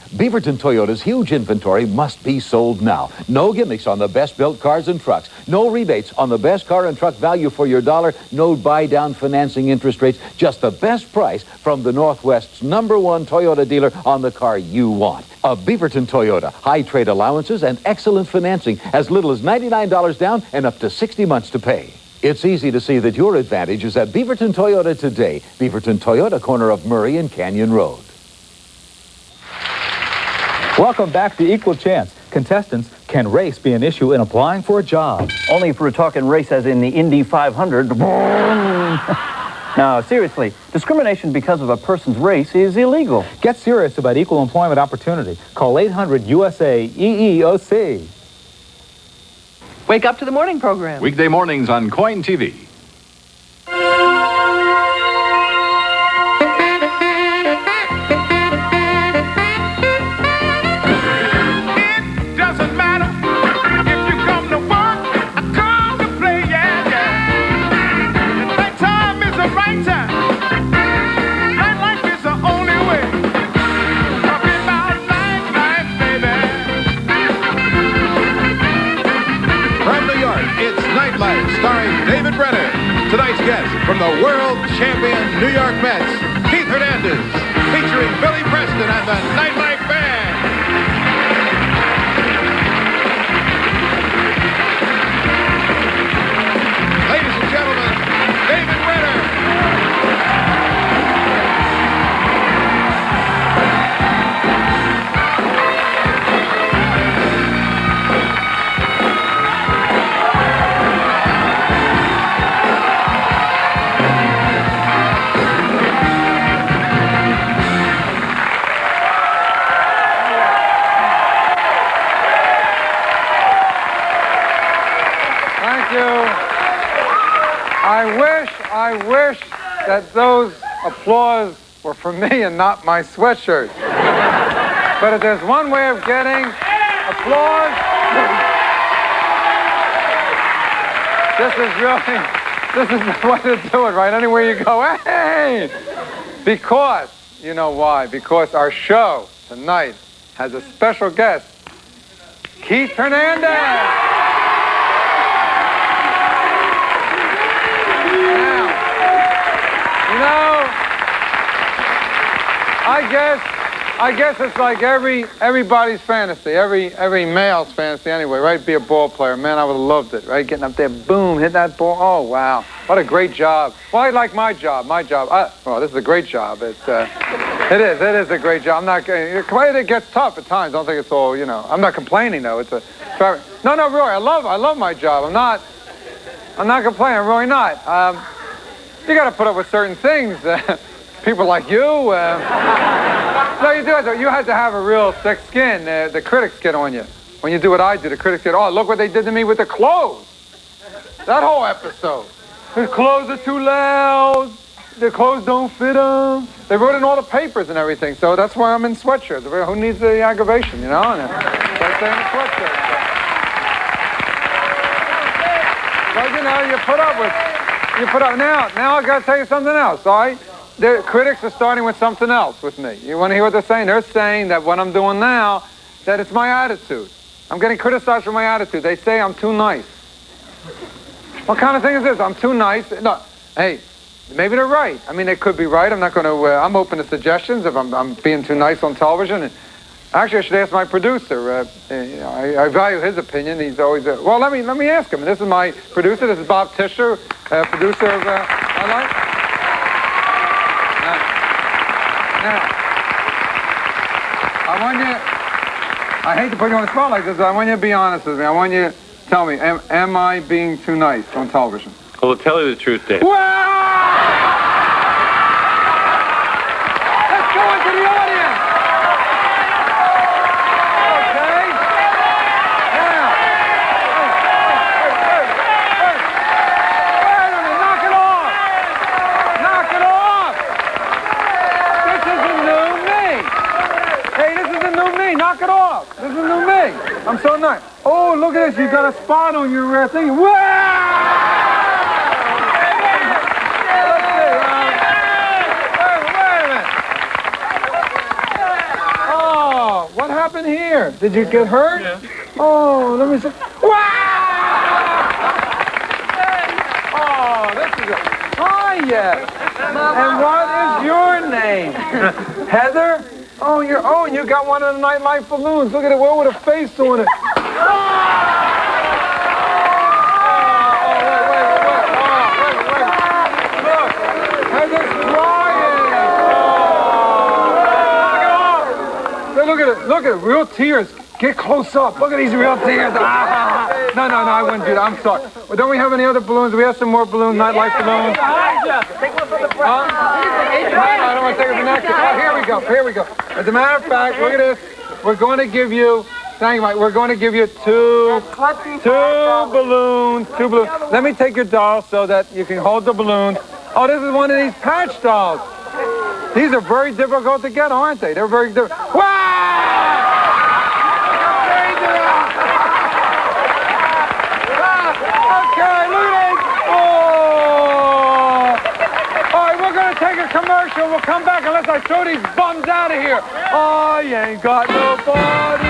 Beaverton Toyota's huge inventory must be sold now. No gimmicks on the best-built cars and trucks. No rebates on the best car and truck value for your dollar. No buy-down financing interest rates. Just the best price from the Northwest's #1 Toyota dealer on the car you want. A Beaverton Toyota. High trade allowances and excellent financing. As little as $99 down and up to 60 months to pay. It's easy to see that your advantage is at Beaverton Toyota today. Beaverton Toyota, corner of Murray and Canyon Road. Welcome back to Equal Chance. Contestants, can race be an issue in applying for a job? Only if we're talking race as in the Indy 500. Now, seriously, discrimination because of a person's race is illegal. Get serious about equal employment opportunity. Call 800-USA-EEOC. Wake up to the morning program. Weekday mornings on KOIN TV. It's Nightlife, starring David Brenner. Tonight's guest from the world champion New York Mets, Keith Hernandez, featuring Billy Preston and the Nightlife Band. Ladies and gentlemen, David Brenner. I wish that those applause were for me and not my sweatshirt. But if there's one way of getting applause, this is the way to do it, right? Anywhere you go, hey! Because, you know why? Because our show tonight has a special guest, Keith Hernandez. I guess it's like everybody's fantasy, every male's fantasy anyway, right? Be a ball player. Man, I would have loved it, right? Getting up there, boom, hit that ball. Oh, wow. What a great job. Well, I like my job. Well, this is a great job. It is a great job. I'm not it gets tough at times. Don't think it's all, you know. I'm not complaining, though. No, really, I love my job. I'm not complaining. I'm really not. You got to put up with certain things. People like you. No, you do. You had to have a real thick skin. The critics get on you. When you do what I do, the critics get, oh, look what they did to me with the clothes. That whole episode. The clothes are too loud. The clothes don't fit them. They wrote in all the papers and everything. So that's why I'm in sweatshirts. Who needs the aggravation, you know? And so I stay in sweatshirts. So, you know, you put up. Now I got to tell you something else, all right? The critics are starting with something else with me. You want to hear what they're saying? They're saying that what I'm doing now, that it's my attitude. I'm getting criticized for my attitude. They say I'm too nice. What kind of thing is this? I'm too nice? No, hey, maybe they're right. I mean, they could be right. I'm not going to, I'm open to suggestions if I'm being too nice on television. And actually, I should ask my producer. I value his opinion. He's always, well, let me ask him. This is my producer. This is Bob Tischer, producer of Nightlife. Now, I hate to put you on the spot like this, but I want you to be honest with me. I want you to tell me, am I being too nice on television? Well, to tell you the truth, Dave. Let's go into the audience. Okay. Now. Wait a minute. Knock it off. Knock it off. This is the new me. Hey, this is the new me. Knock it off. This is the new me. I'm so nice. Oh, look at this. You got a spot on your thing. What happened here? Did you get hurt? Yeah. Oh, let me see. Wow! Oh, this is a... Hi, yes. And what is your name? Heather? Oh, you got one of the Nightlife balloons. Look at it, with a face on it. Look, Heather's crying. Look at it, real tears. Get close up. Look at these real tears. No, I wouldn't do that. I'm sorry. Well, don't we have any other balloons? We have some more balloons, Nightlife balloons. Take one for the front. No, I don't want to take it for next. Oh, here we go. As a matter of fact, look at this. We're going to give you, thank you, Mike, we're going to give you two balloons. Let me take your doll so that you can hold the balloons. Oh, this is one of these patch dolls. These are very difficult to get, aren't they? They're very difficult. Wow! Okay, look at it. Oh! All right, we're going to take a commercial. We'll come back unless I throw these bums out of here. Oh, you ain't got nobody.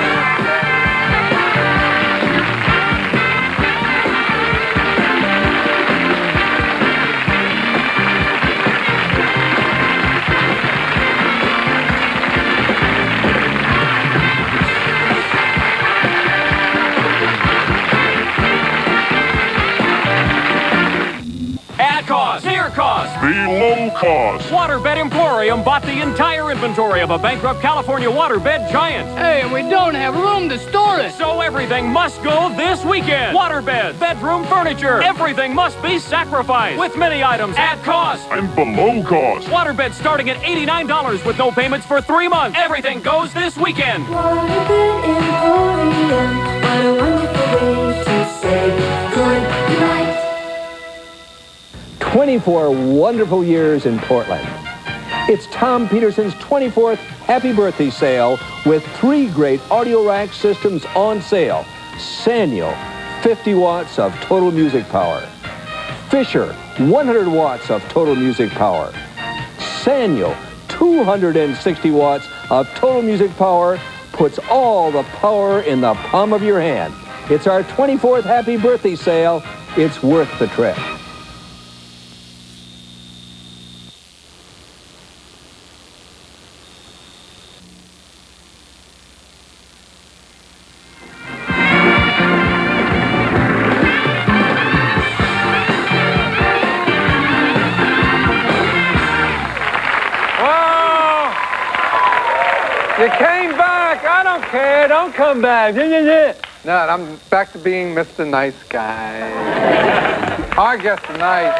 Near cost. Below cost. Waterbed Emporium bought the entire inventory of a bankrupt California waterbed giant. Hey, and we don't have room to store it. So everything must go this weekend. Waterbed, bedroom furniture, everything must be sacrificed. With many items at cost. And below cost. Waterbed starting at $89 with no payments for 3 months. Everything goes this weekend. Waterbed Emporium. What a wonderful way to say good night. 24 wonderful years in Portland. It's Tom Peterson's 24th Happy Birthday Sale with 3 great audio rack systems on sale. Sanyo, 50 watts of total music power. Fisher, 100 watts of total music power. Sanyo, 260 watts of total music power, puts all the power in the palm of your hand. It's our 24th Happy Birthday Sale. It's worth the trip. You came back. I don't care. Don't come back. No, I'm back to being Mr. Nice Guy. Our guest tonight,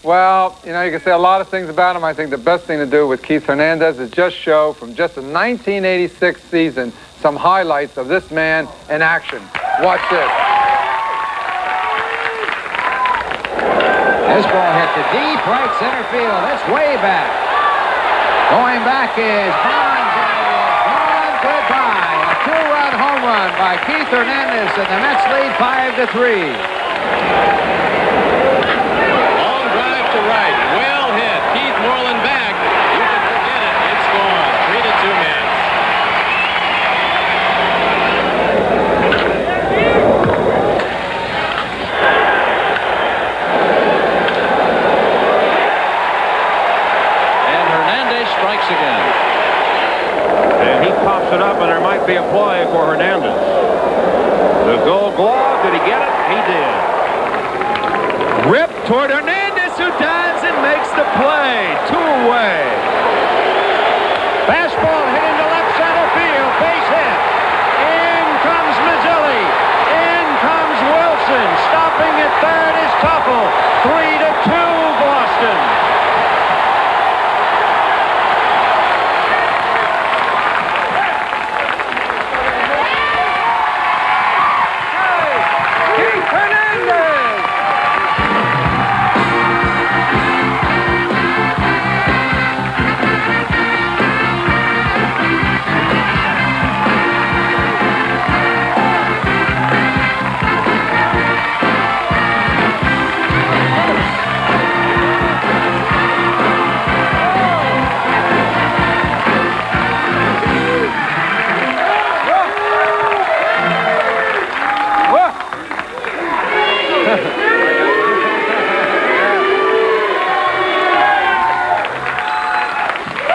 well, you know, you can say a lot of things about him. I think the best thing to do with Keith Hernandez is just show from just the 1986 season some highlights of this man in action. Watch this. This ball hit to deep right center field. That's way back. Going back is Bonds, and it is gone goodbye. A 2-run home run by Keith Hernandez, and the Mets lead 5-3. Long drive to right. Well hit. Keith Moreland back. You can forget it. It's gone. 3-2 Mets. Strikes again. And he pops it up, and there might be a play for Hernandez. The gold glove, did he get it? He did. Rip toward Hernandez, who dives and makes the play. 2 away. Fastball hit into left center field. Base hit. In comes Mazzilli. In comes Wilson. Stopping at third is Tuffle. 3-2 Boston.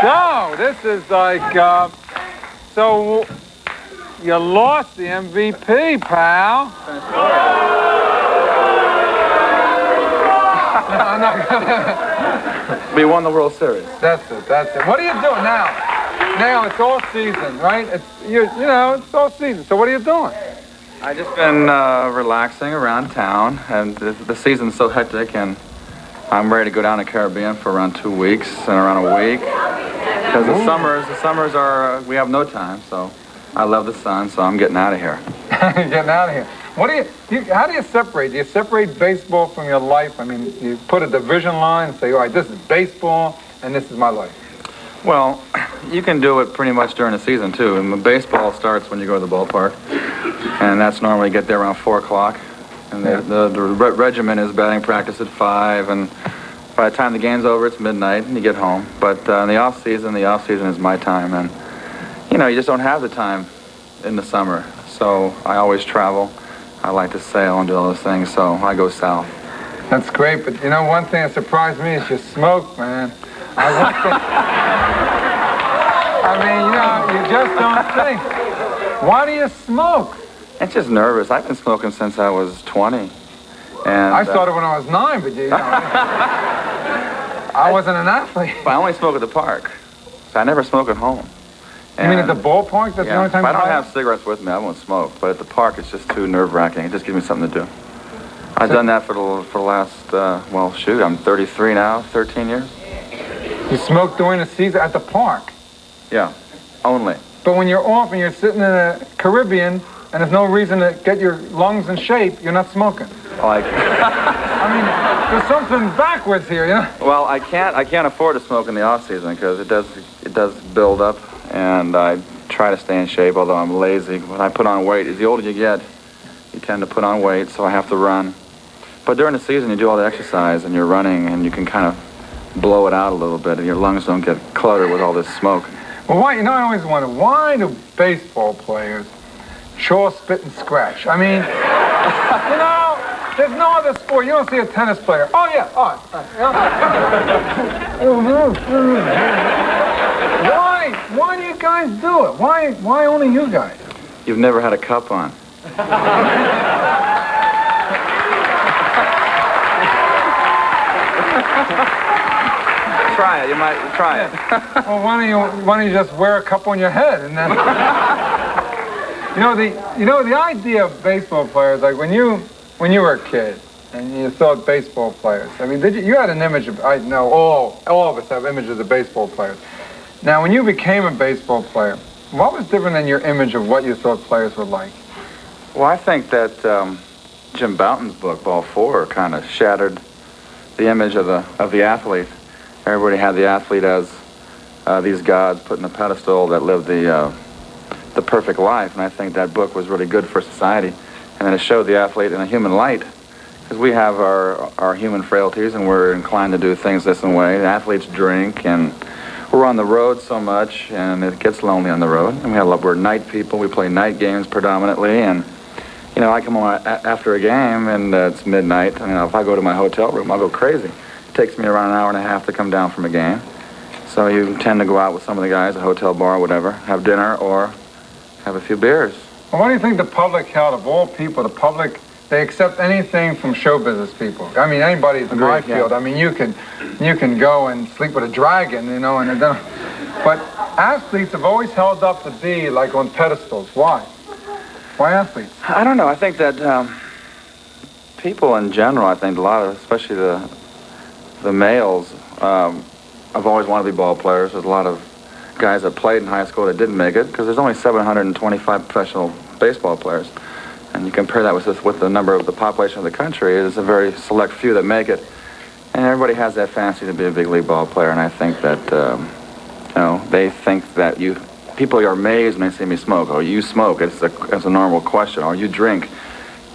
So, this is like, so you lost the MVP, pal. No, I'm not gonna. We won the World Series. That's it. What are you doing now? Now it's all season, right? It's all season. So what are you doing? I've just been relaxing around town, and the season's so hectic, and I'm ready to go down to the Caribbean for around 2 weeks and around a week. Because the summers are, we have no time, so I love the sun, so I'm getting out of here. Getting out of here. What do how do you separate? Do you separate baseball from your life? I mean, you put a division line and say, all right, this is baseball and this is my life. Well, you can do it pretty much during the season, too. And baseball starts when you go to the ballpark, and that's normally get there around 4 o'clock. And the regimen is batting practice at 5, and by the time the game's over, it's midnight, and you get home. But in the off season is my time, and you just don't have the time in the summer. So I always travel. I like to sail and do all those things, so I go south. That's great, but one thing that surprised me is you smoke, man. I mean, you just don't think. Why do you smoke? It's just nervous. I've been smoking since I was 20. And I started when I was 9, but I wasn't an athlete. I only smoke at the park. So I never smoke at home. You mean at the ballpark? That's the only time if I don't have cigarettes with me, I won't smoke. But at the park, it's just too nerve-wracking. It just gives me something to do. I've done that for the last, I'm 33 now, 13 years. You smoke during the season at the park? Yeah, only. But when you're off and you're sitting in the Caribbean and there's no reason to get your lungs in shape, you're not smoking. Like, I mean, there's something backwards here, Well, I can't afford to smoke in the off season because it does build up, and I try to stay in shape, although I'm lazy. When I put on weight, the older you get, you tend to put on weight, so I have to run. But during the season, you do all the exercise and you're running, and you can kind of blow it out a little bit, and your lungs don't get cluttered with all this smoke. Well, why? I always wonder, why do baseball players chaw, spit, and scratch? I mean, there's no other sport. You don't see a tennis player. Oh, yeah. Why do you guys do it? Why only you guys? You've never had a cup on. Try it. You might try it. Well, why don't you just wear a cup on your head and then? The idea of baseball players, like when you were a kid and you thought baseball players. I mean, you had an image of? I know all of us have images of baseball players. Now, when you became a baseball player, what was different than your image of what you thought players were like? Well, I think that Jim Bouton's book, Ball 4, kind of shattered the image of the athlete. Everybody had the athlete as these gods put in a pedestal that lived the perfect life, and I think that book was really good for society. And then it showed the athlete in a human light, because we have our human frailties, and we're inclined to do things this way. The athletes drink, and we're on the road so much, and it gets lonely on the road. And we're night people. We play night games predominantly, and I come home after a game, and it's midnight. And if I go to my hotel room, I'll go crazy. It takes me around an hour and a half to come down from a game. So you tend to go out with some of the guys, a hotel bar or whatever, have dinner or have a few beers. Well, what do you think the public held? Of all people, the public, they accept anything from show business people. I mean, anybody's in my field. I mean, you can go and sleep with a dragon, and then, but athletes have always held up to be like on pedestals. Why? Why athletes? I don't know. I think that people in general, a lot of, especially the males, have always wanted to be ball players. There's a lot of guys that played in high school that didn't make it, because there's only 725 professional baseball players. And you compare that with the number of the population of the country, it's a very select few that make it. And everybody has that fancy to be a big league ball player, and I think that, they think that people are amazed when they see me smoke. Oh, you smoke, it's a normal question. Or you drink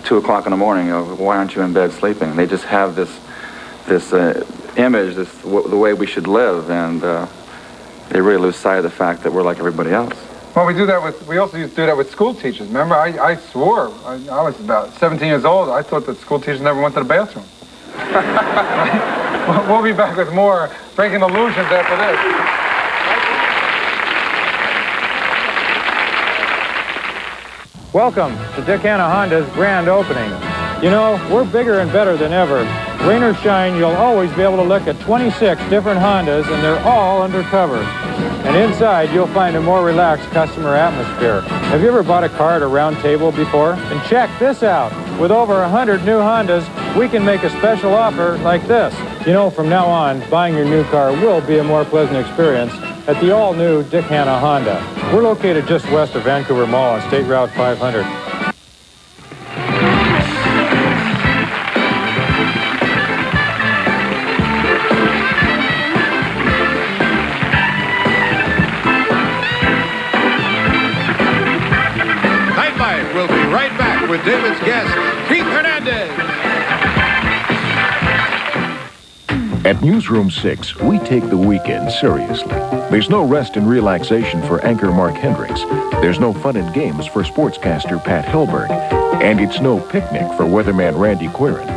2 o'clock in the morning, why aren't you in bed sleeping? They just have this image, the way we should live, and they really lose sight of the fact that we're like everybody else. Well, we also used to do that with school teachers. Remember, I swore, I was about 17 years old, I thought that school teachers never went to the bathroom. We'll be back with more Breaking Illusions after this. Welcome to Dick Hanna Honda's grand opening. You know, we're bigger and better than ever. Rain or shine, you'll always be able to look at 26 different Hondas, and they're all undercover. And inside, you'll find a more relaxed customer atmosphere. Have you ever bought a car at a round table before? And check this out. With over 100 new Hondas, we can make a special offer like this. You know, from now on, buying your new car will be a more pleasant experience at the all-new Dick Hanna Honda. We're located just west of Vancouver Mall on State Route 500. Nightlife will be right back with David's guest, Keith Hernandez. At Newsroom 6, we take the weekend seriously. There's no rest and relaxation for anchor Mark Hendricks. There's no fun and games for sportscaster Pat Hellberg. And it's no picnic for weatherman Randy Quirin.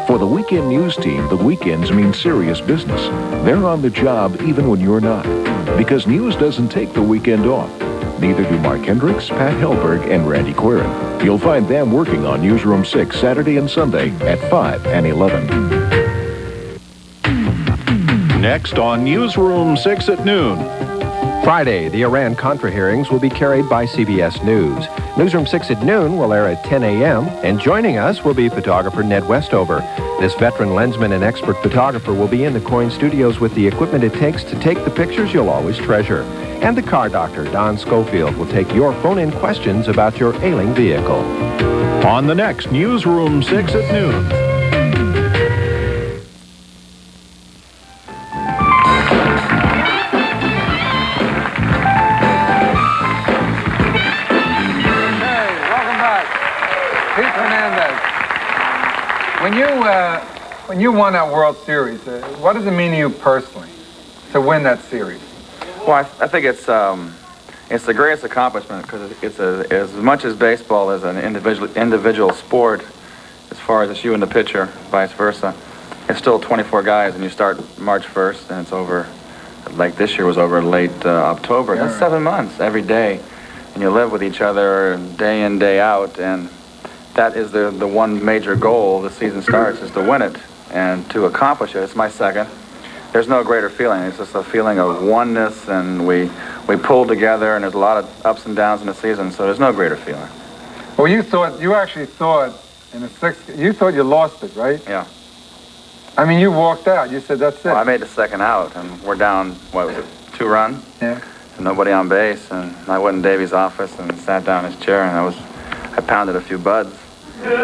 For the weekend news team, the weekends mean serious business. They're on the job even when you're not. Because news doesn't take the weekend off. Neither do Mark Hendricks, Pat Hellberg, and Randy Quirin. You'll find them working on Newsroom 6 Saturday and Sunday at 5 and 11. Next on Newsroom 6 at noon. Friday, the Iran-Contra hearings will be carried by CBS News. Newsroom 6 at noon will air at 10 a.m., and joining us will be photographer Ned Westover. This veteran lensman and expert photographer will be in the KOIN studios with the equipment it takes to take the pictures you'll always treasure. And the car doctor, Don Schofield, will take your phone-in questions about your ailing vehicle. On the next Newsroom 6 at noon. When you won that World Series, what does it mean to you personally to win that series? Well, I think it's the greatest accomplishment because it's as much as baseball is an individual sport, as far as it's you and the pitcher, vice versa. It's still 24 guys, and you start March 1st, and it's over. Like this year was over late October. Yeah, that's 7 months every day, and you live with each other day in, day out, and that is the one major goal. The season starts is to win it, and to accomplish it. It's my second. There's no greater feeling. It's just a feeling of oneness, and we pulled together, and there's a lot of ups and downs in the season, so there's no greater feeling. Well, you actually thought in the sixth, you thought you lost it, right? Yeah. I mean, you walked out. You said, that's it. Well, I made the second out, and we're down, what was it, 2 runs? Yeah. And nobody on base, and I went in Davy's office and sat down in his chair, and I pounded a few buds. Then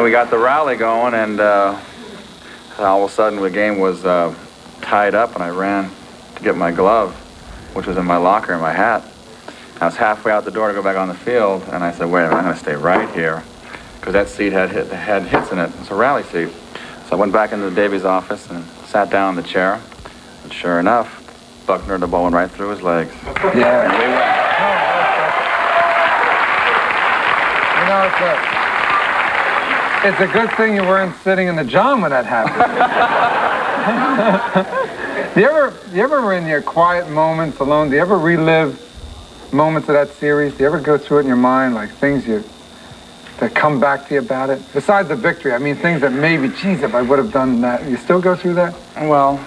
we got the rally going, and all of a sudden the game was tied up, and I ran to get my glove, which was in my locker in my hat. I was halfway out the door to go back on the field, and I said, wait a minute, I'm going to stay right here, because that seat had hits in it. It's a rally seat. So I went back into Davy's office and sat down in the chair, and sure enough, Buckner, the ball went right through his legs. Yeah. And we went. You know, it's a good thing you weren't sitting in the John when that happened. You ever in your quiet moments alone, do you ever relive moments of that series? Do you ever go through it in your mind, like things that come back to you about it? Besides the victory, I mean, things that maybe, geez, if I would have done that. You still go through that? Well,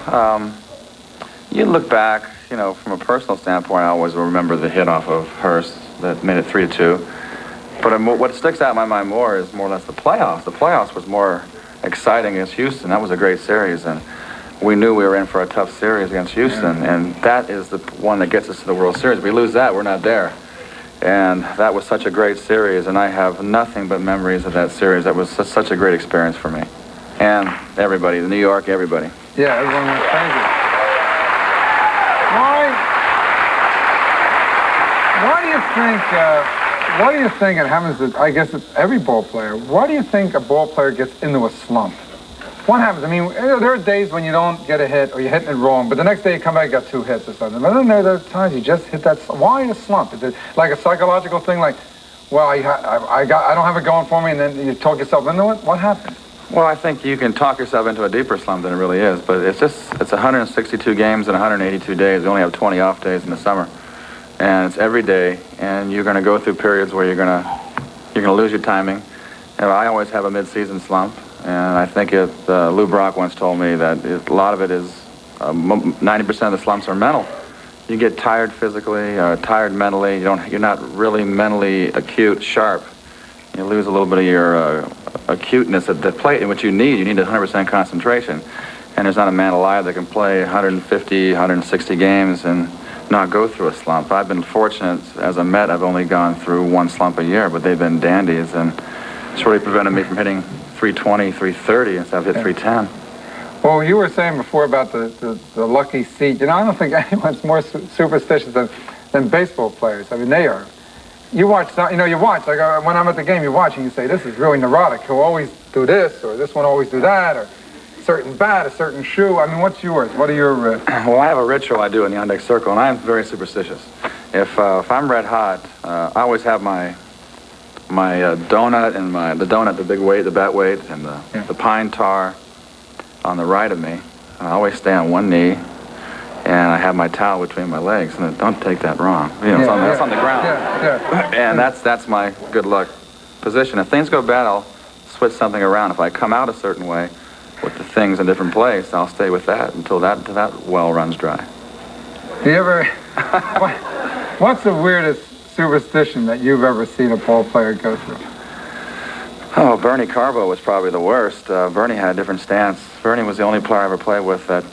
you look back, you know, from a personal standpoint, I always remember the hit off of Hurst that made it 3-2. But what sticks out in my mind more is more or less the playoffs. The playoffs was more exciting against Houston. That was a great series, and we knew we were in for a tough series against Houston, and that is the one that gets us to the World Series. We lose that, we're not there. And that was such a great series, and I have nothing but memories of that series. That was such a great experience for me. And everybody, New York, everybody. Yeah, everyone was crazy. Why do you think it happens to, I guess it's every ball player, why do you think a ball player gets into a slump? What happens? I mean, there are days when you don't get a hit or you're hitting it wrong, but the next day you come back and got 2 hits or something. But then there are times you just hit that. Why a slump? Is it like a psychological thing, like, well, I don't have it going for me, and then you talk yourself into it? What happens? Well, I think you can talk yourself into a deeper slump than it really is, but it's 162 games in 182 days. We only have 20 off days in the summer. and it's every day, and you're going to go through periods where you're going to lose your timing. And I always have a mid-season slump, and I think Lou Brock once told me that a lot of it is 90% of the slumps are mental. You get tired physically, tired mentally. You're not really mentally acute, sharp. You lose a little bit of your acuteness at the plate, in which you need 100% concentration. And there's not a man alive that can play 150, 160 games and not go through a slump. I've been fortunate as a Met. I've only gone through one slump a year, but they've been dandies, and it's really prevented me from hitting 320, 330 instead of hit 310. Well, you were saying before about the lucky seat. I don't think anyone's more superstitious than baseball players. I mean, they are. You watch, like when I'm at the game, you watch and you say, this is really neurotic. He'll always do this, or this one always do that, or certain bat, a certain shoe. I mean, what's yours? What are your... Well, I have a ritual I do in the on-deck circle, and I'm very superstitious. If I'm red hot, I always have my donut and the big weight, the bat weight, and the pine tar on the right of me. I always stay on one knee, and I have my towel between my legs. And don't take that wrong. It's on the ground. And that's my good luck position. If things go bad, I'll switch something around. If I come out a certain way with the things in a different place, I'll stay with that until that well runs dry. Do you ever... What's the weirdest superstition that you've ever seen a ball player go through? Oh, Bernie Carbo was probably the worst. Bernie had a different stance. Bernie was the only player I ever played with that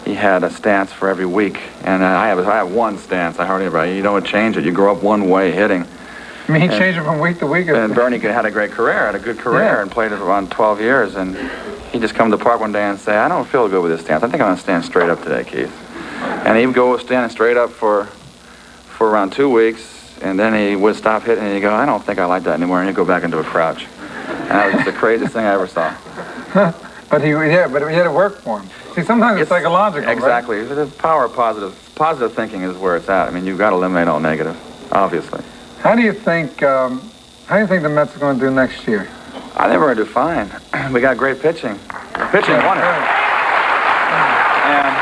he had a stance for every week. And I have one stance. I hardly ever. You don't change it. You grow up one way hitting. I mean, he changed it from week to week. And Bernie had a great career, had a good career, and played it around 12 years. And he'd just come to the park one day and say, I don't feel good with this stance. I think I'm going to stand straight up today, Keith. And he'd go standing straight up for around 2 weeks. And then he would stop hitting, and he'd go, I don't think I like that anymore, and he'd go back into a crouch. And that was just the craziest thing I ever saw. But he had to work for him. See, sometimes it's psychological, exactly. Right? The power of positive thinking is where it's at. I mean, you've got to eliminate all negative, obviously. How do you think the Mets are going to do next year? I think we're going to do fine. We got great pitching. The pitching won it. And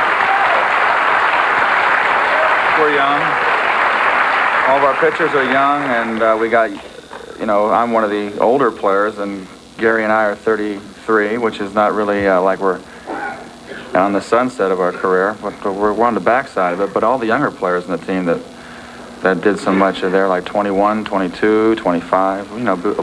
we're young. All of our pitchers are young, and we got, I'm one of the older players, and Gary and I are 33, which is not really like we're on the sunset of our career, but we're on the backside of it. But all the younger players in the team that did so much, they're like 21, 22, 25,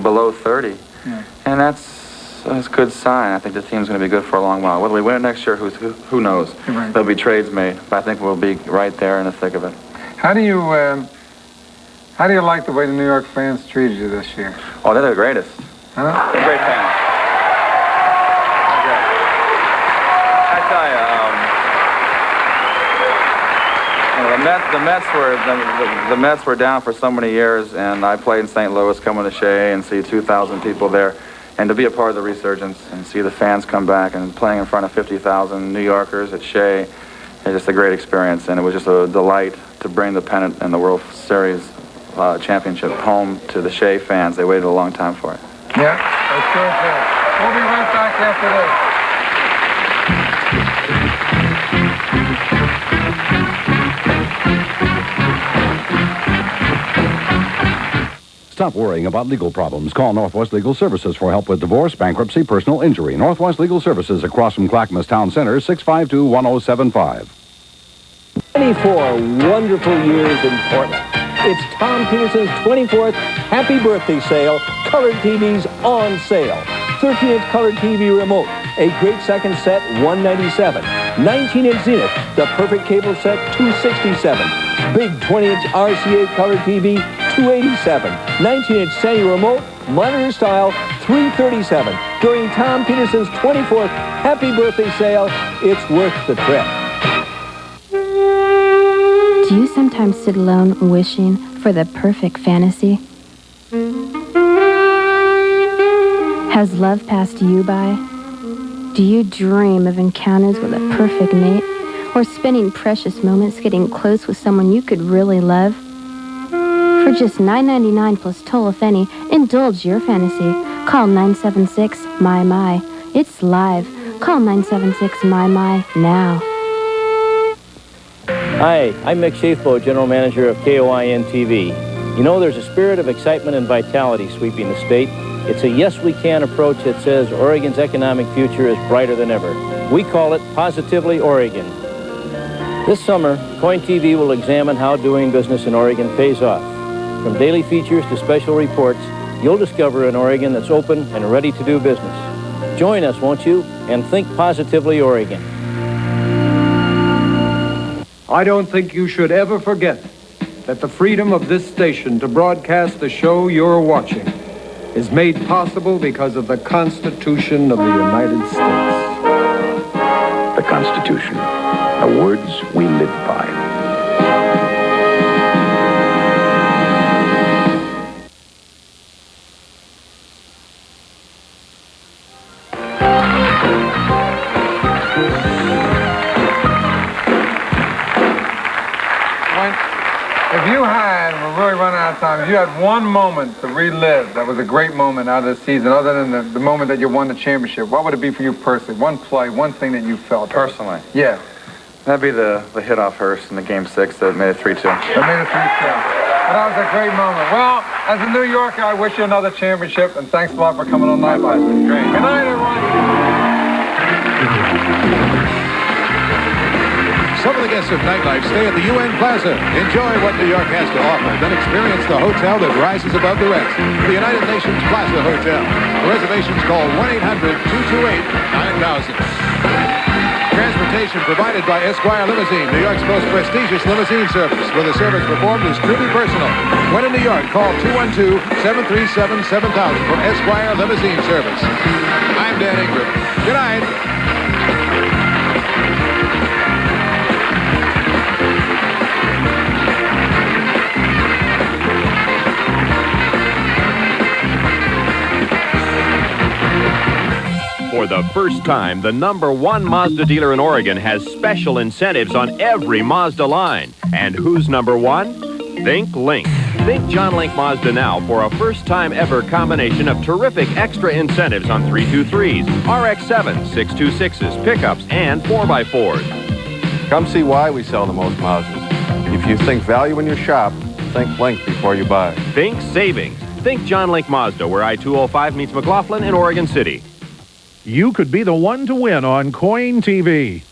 below 30. Yeah. And that's a good sign. I think the team's going to be good for a long while. Whether we win it next year, who knows? Right. There'll be trades made, but I think we'll be right there in the thick of it. How do you like the way the New York fans treated you this year? Oh, they're the greatest. Huh? They're great fans. I tell you, the Mets were down for so many years, and I played in St. Louis, coming to Shea and see 2,000 people there, and to be a part of the resurgence and see the fans come back and playing in front of 50,000 New Yorkers at Shea, it's just a great experience, and it was just a delight to bring the pennant and the World Series championship home to the Shea fans. They waited a long time for it. Yeah, that's good. We'll be right back after this. Stop worrying about legal problems. Call Northwest Legal Services for help with divorce, bankruptcy, personal injury. Northwest Legal Services across from Clackamas Town Center, 652-1075. 24 wonderful years in Portland. It's Tom Peterson's 24th Happy Birthday Sale. Colored TVs on sale. 13-inch colored TV remote. A great second set, $197. 19-inch Zenith, the perfect cable set, $267. Big 20-inch RCA colored TV, $287. 19-inch Sandy remote, monitor style, $337. During Tom Peterson's 24th Happy Birthday Sale, it's worth the trip. Do you sometimes sit alone wishing for the perfect fantasy? Has love passed you by? Do you dream of encounters with a perfect mate? Or spending precious moments getting close with someone you could really love? For just $9.99 plus toll if any, indulge your fantasy. Call 976-MY-MY. It's live. Call 976-MY-MY now. Hi, I'm Mick Schaefbo, General Manager of KOIN TV. You know, there's a spirit of excitement and vitality sweeping the state. It's a yes we can approach that says Oregon's economic future is brighter than ever. We call it Positively Oregon. This summer, KOIN TV will examine how doing business in Oregon pays off. From daily features to special reports, you'll discover an Oregon that's open and ready to do business. Join us, won't you? And think Positively Oregon. I don't think you should ever forget that the freedom of this station to broadcast the show you're watching is made possible because of the Constitution of the United States. The Constitution, the words we live by. If you had, we're really running out of time, if you had one moment to relive that was a great moment out of the season, other than the moment that you won the championship, what would it be for you personally? One play, one thing that you felt. Personally? Yeah. That'd be the hit off Hurst in the Game 6 that made it 3-2. That made it 3-2. That was a great moment. Well, as a New Yorker, I wish you another championship, and thanks a lot for coming on Nightlife. Great. Good night, everyone. Some of the guests of Nightlife stay at the UN Plaza. Enjoy what New York has to offer, then experience the hotel that rises above the rest. The United Nations Plaza Hotel. For reservations, call 1-800-228-9000. Transportation provided by Esquire Limousine, New York's most prestigious limousine service, where the service performed is truly personal. When in New York, call 212-737-7000 for Esquire Limousine Service. I'm Dan Ingram. Good night. For the first time, the #1 Mazda dealer in Oregon has special incentives on every Mazda line. And who's #1? Think Link. Think John Link Mazda now for a first-time ever combination of terrific extra incentives on 323s, RX-7s, 626s, pickups, and 4x4s. Come see why we sell the most Mazdas. If you think value in your shop, think Link before you buy. Think savings. Think John Link Mazda, where I-205 meets McLaughlin in Oregon City. You could be the one to win on KOIN TV.